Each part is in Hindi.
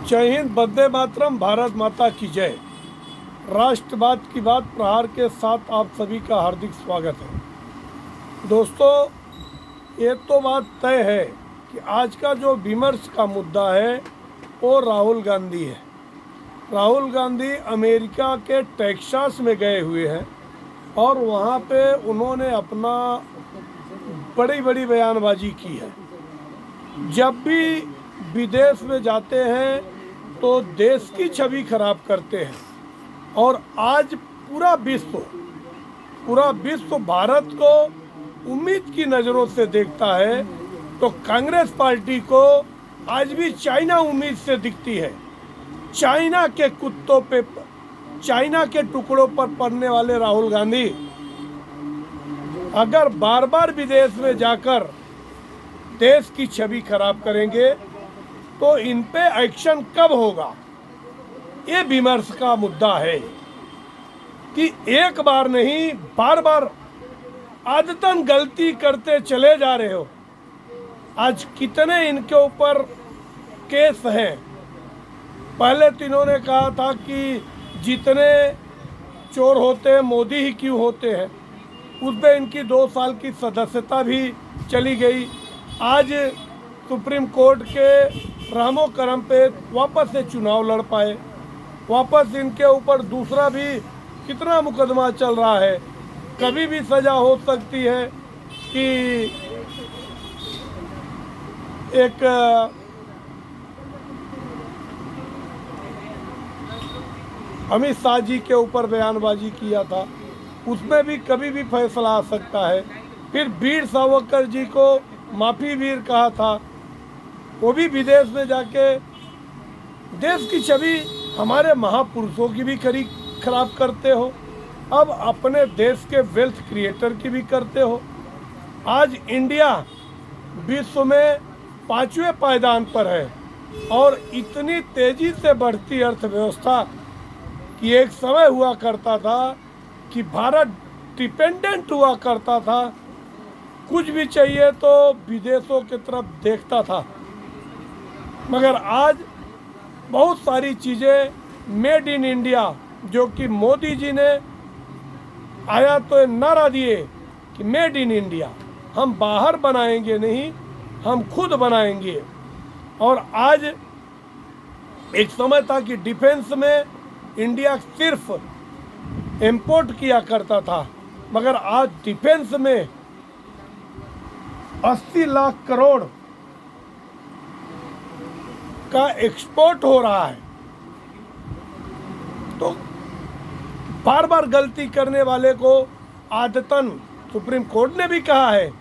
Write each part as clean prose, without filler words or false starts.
जय हिंद, वंदे मातरम, भारत माता की जय। राष्ट्रवाद की बात प्रहार के साथ आप सभी का हार्दिक स्वागत है। दोस्तों, ये तो बात तय है कि आज का जो विमर्श का मुद्दा है वो राहुल गांधी है। राहुल गांधी अमेरिका के टेक्सास में गए हुए हैं और वहाँ पे उन्होंने अपना बड़ी बड़ी बयानबाजी की है। जब भी विदेश में जाते हैं तो देश की छवि खराब करते हैं और आज पूरा विश्व भारत को उम्मीद की नज़रों से देखता है, तो कांग्रेस पार्टी को आज भी चाइना उम्मीद से दिखती है। चाइना के कुत्तों पे, चाइना के टुकड़ों पर पड़ने वाले राहुल गांधी अगर बार बार विदेश में जाकर देश की छवि खराब करेंगे तो इन पे एक्शन कब होगा, ये विमर्श का मुद्दा है कि एक बार नहीं बार बार आदतन गलती करते चले जा रहे हो। आज कितने इनके ऊपर केस हैं। पहले तो इन्होंने कहा था कि जितने चोर होते हैं मोदी ही क्यों होते हैं, उसमें इनकी 2 साल की सदस्यता भी चली गई। आज सुप्रीम कोर्ट के रहमो करम पे वापस से चुनाव लड़ पाए। वापस इनके ऊपर दूसरा भी कितना मुकदमा चल रहा है। कभी भी सज़ा हो सकती है कि एक अमित शाह जी के ऊपर बयानबाजी किया था, उसमें भी कभी भी फैसला आ सकता है। फिर वीर सावरकर जी को माफी वीर कहा था, वो भी विदेश में जाके देश की छवि हमारे महापुरुषों की भी खराब करते हो। अब अपने देश के वेल्थ क्रिएटर की भी करते हो। आज इंडिया विश्व में 5वें पायदान पर है और इतनी तेजी से बढ़ती अर्थव्यवस्था कि एक समय हुआ करता था कि भारत डिपेंडेंट हुआ करता था, कुछ भी चाहिए तो विदेशों की तरफ देखता था। मगर आज बहुत सारी चीज़ें मेड इन इंडिया, जो कि मोदी जी ने आया तो नारा दिए कि मेड इन इंडिया, हम बाहर बनाएंगे नहीं, हम खुद बनाएंगे। और आज एक समय था कि डिफेंस में इंडिया सिर्फ इंपोर्ट किया करता था, मगर आज डिफेंस में 80 लाख करोड़ का एक्सपोर्ट हो रहा है। तो बार बार गलती करने वाले को आदतन, सुप्रीम कोर्ट ने भी कहा है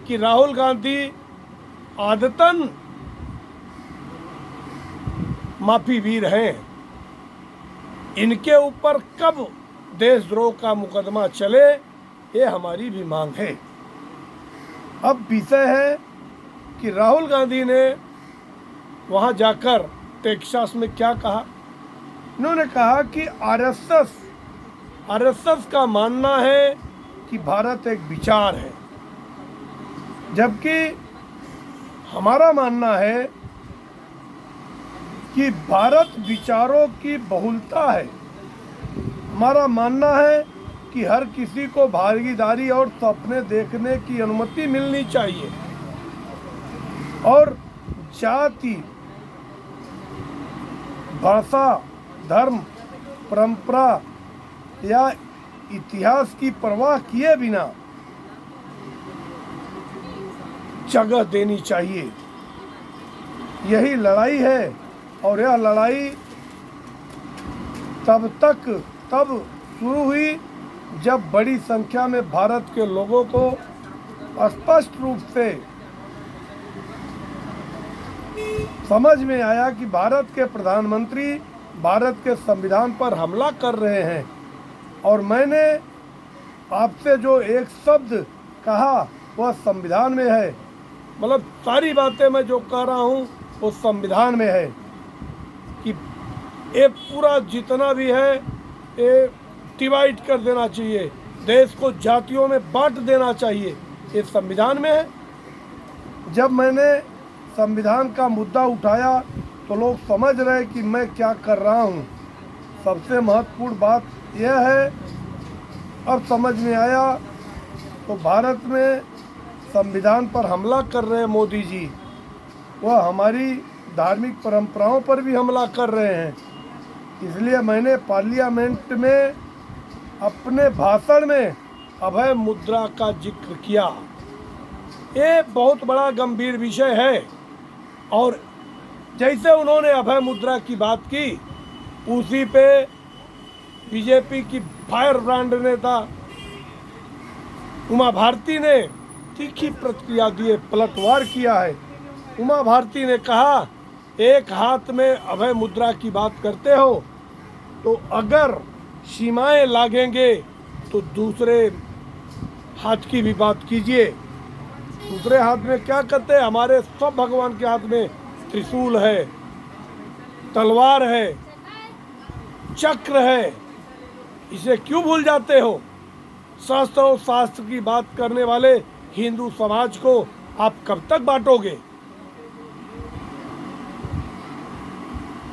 कि राहुल गांधी आदतन माफी वीर हैं। इनके ऊपर कब देशद्रोह का मुकदमा चले, ये हमारी भी मांग है। अब विषय है कि राहुल गांधी ने वहाँ जाकर टेक्सास में क्या कहा। इन्होंने कहा कि आरएसएस का मानना है कि भारत एक विचार है, जबकि हमारा मानना है कि भारत विचारों की बहुलता है। हमारा मानना है कि हर किसी को भागीदारी और सपने देखने की अनुमति मिलनी चाहिए और जाति, भाषा, धर्म, परंपरा या इतिहास की परवाह किए बिना जगह देनी चाहिए। यही लड़ाई है और यह लड़ाई तब शुरू हुई जब बड़ी संख्या में भारत के लोगों को स्पष्ट रूप से समझ में आया कि भारत के प्रधानमंत्री भारत के संविधान पर हमला कर रहे हैं। और मैंने आपसे जो एक शब्द कहा वह संविधान में है, मतलब सारी बातें मैं जो कह रहा हूँ वो संविधान में है कि ये पूरा जितना भी है ये डिवाइड कर देना चाहिए, देश को जातियों में बांट देना चाहिए, ये संविधान में है। जब मैंने संविधान का मुद्दा उठाया तो लोग समझ रहे हैं कि मैं क्या कर रहा हूँ। सबसे महत्वपूर्ण बात यह है, अब समझ में आया, तो भारत में संविधान पर हमला कर रहे हैं मोदी जी, वह हमारी धार्मिक परंपराओं पर भी हमला कर रहे हैं। इसलिए मैंने पार्लियामेंट में अपने भाषण में अभय मुद्रा का जिक्र किया। ये बहुत बड़ा गंभीर विषय है, और जैसे उन्होंने अभय मुद्रा की बात की, उसी पे बीजेपी की फायर ब्रांड नेता उमा भारती ने तीखी प्रतिक्रिया दिए, पलटवार किया है। उमा भारती ने कहा, एक हाथ में अभय मुद्रा की बात करते हो, तो अगर सीमाएं लागेंगे तो दूसरे हाथ की भी बात कीजिए। दूसरे हाथ में क्या करते हैं? हमारे सब भगवान के हाथ में त्रिशूल है, तलवार है, चक्र है, इसे क्यों भूल जाते हो? शास्त्र और शास्त्र की बात करने वाले हिंदू समाज को आप कब तक बांटोगे?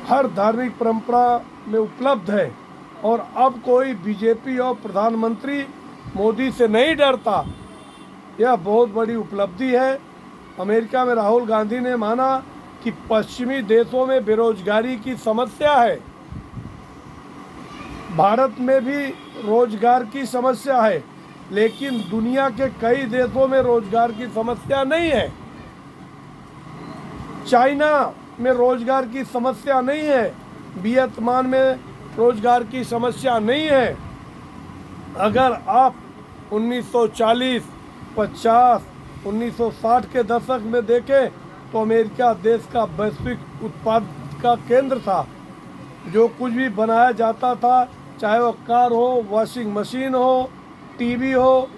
हर धार्मिक परंपरा में उपलब्ध है, और अब कोई बीजेपी और प्रधानमंत्री मोदी से नहीं डरता। यह बहुत बड़ी उपलब्धि है। अमेरिका में राहुल गांधी ने माना कि पश्चिमी देशों में बेरोजगारी की समस्या है, भारत में भी रोजगार की समस्या है, लेकिन दुनिया के कई देशों में रोजगार की समस्या नहीं है। चाइना में रोजगार की समस्या नहीं है, वियतनाम में रोजगार की समस्या नहीं है। अगर आप 1940, 50, 1960 के दशक में देखें तो अमेरिका देश का वैश्विक उत्पाद का केंद्र था। जो कुछ भी बनाया जाता था, चाहे वो कार हो, वॉशिंग मशीन हो, टीवी हो,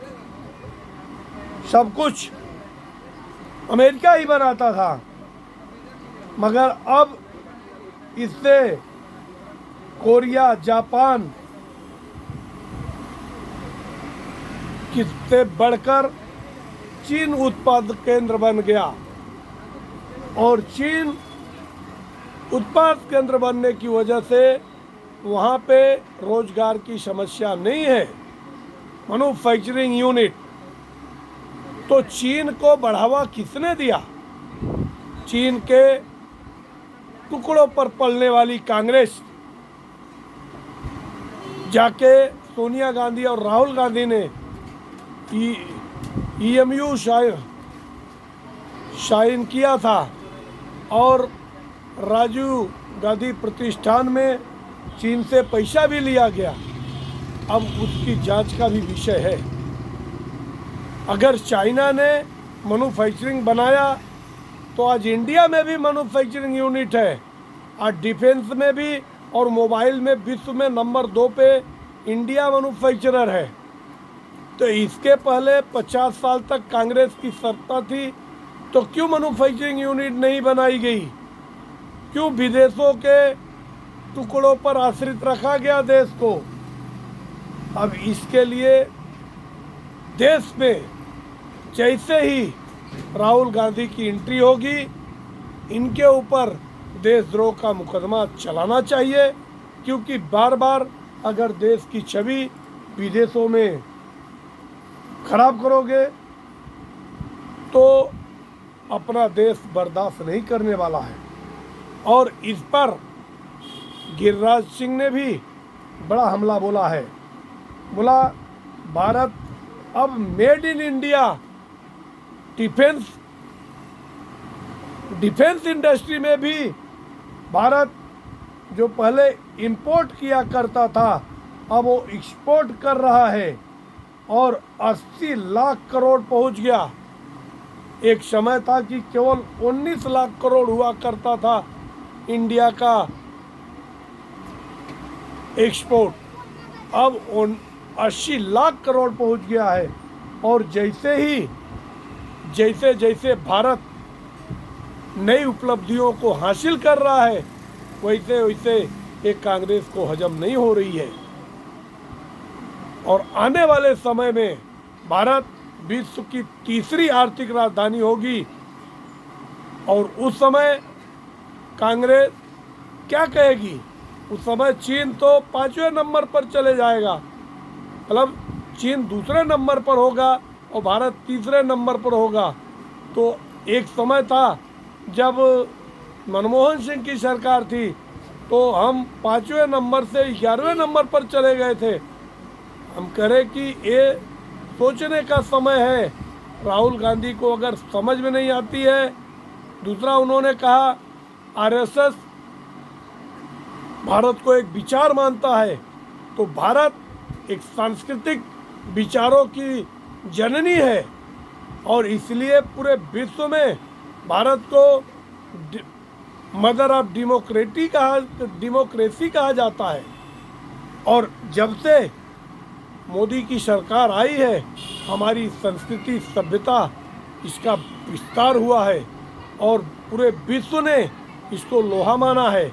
सब कुछ अमेरिका ही बनाता था। मगर अब इससे कोरिया, जापान किससे बढ़कर चीन उत्पाद केंद्र बन गया, और चीन उत्पाद केंद्र बनने की वजह से वहाँ पे रोजगार की समस्या नहीं है। मैन्युफैक्चरिंग यूनिट तो चीन को बढ़ावा किसने दिया? चीन के टुकड़ों पर पलने वाली कांग्रेस जाके सोनिया गांधी और राहुल गांधी ने EMU साइन किया था, और राजीव गांधी प्रतिष्ठान में चीन से पैसा भी लिया गया। अब उसकी जांच का भी विषय है। अगर चाइना ने मैन्युफैक्चरिंग बनाया, तो आज इंडिया में भी मैन्युफैक्चरिंग यूनिट है। आज डिफेंस में भी और मोबाइल में विश्व में नंबर 2 पे इंडिया मैन्युफैक्चरर है। तो इसके पहले 50 साल तक कांग्रेस की सत्ता थी, तो क्यों मैन्युफैक्चरिंग यूनिट नहीं बनाई गई? क्यों विदेशों के टुकड़ों पर आश्रित रखा गया देश को? अब इसके लिए देश में जैसे ही राहुल गांधी की एंट्री होगी, इनके ऊपर देशद्रोह का मुकदमा चलाना चाहिए, क्योंकि बार बार अगर देश की छवि विदेशों में खराब करोगे तो अपना देश बर्दाश्त नहीं करने वाला है। और इस पर गिरिराज सिंह ने भी बड़ा हमला बोला है। बोला, भारत अब made in India defence industry में भी भारत जो पहले इंपोर्ट किया करता था, अब वो एक्सपोर्ट कर रहा है, और 80 लाख करोड़ पहुंच गया। एक समय था कि केवल 19 लाख करोड़ हुआ करता था इंडिया का एक्सपोर्ट, अब 80 लाख करोड़ पहुंच गया है। और जैसे जैसे भारत नई उपलब्धियों को हासिल कर रहा है, वैसे वैसे एक कांग्रेस को हजम नहीं हो रही है। और आने वाले समय में भारत विश्व की तीसरी आर्थिक राजधानी होगी, और उस समय कांग्रेस क्या कहेगी? उस समय चीन तो 5वें नंबर पर चले जाएगा, मतलब चीन दूसरे नंबर पर होगा और भारत तीसरे नंबर पर होगा। तो एक समय था जब मनमोहन सिंह की सरकार थी तो हम 5वें नंबर से 11वें नंबर पर चले गए थे। हम करें कि ये सोचने का समय है। राहुल गांधी को अगर समझ में नहीं आती है। दूसरा, उन्होंने कहा आरएसएस भारत को एक विचार मानता है, तो भारत एक सांस्कृतिक विचारों की जननी है और इसलिए पूरे विश्व में भारत को मदर ऑफ डेमोक्रेसी कहा जाता है। और जब से मोदी की सरकार आई है, हमारी संस्कृति सभ्यता इसका विस्तार हुआ है और पूरे विश्व ने इसको लोहा माना है।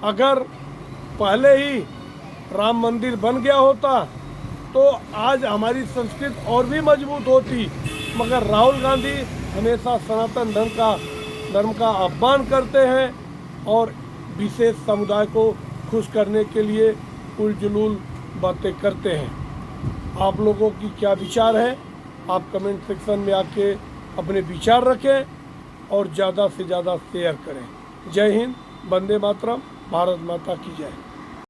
अगर पहले ही राम मंदिर बन गया होता तो आज हमारी संस्कृति और भी मजबूत होती, मगर राहुल गांधी हमेशा सनातन धर्म का अपमान करते हैं और विशेष समुदाय को खुश करने के लिए उलझुल बातें करते हैं। आप लोगों की क्या विचार है? आप कमेंट सेक्शन में आके अपने विचार रखें और ज़्यादा से ज़्यादा शेयर करें। जय हिंद, वंदे मातरम, भारत माता की जय।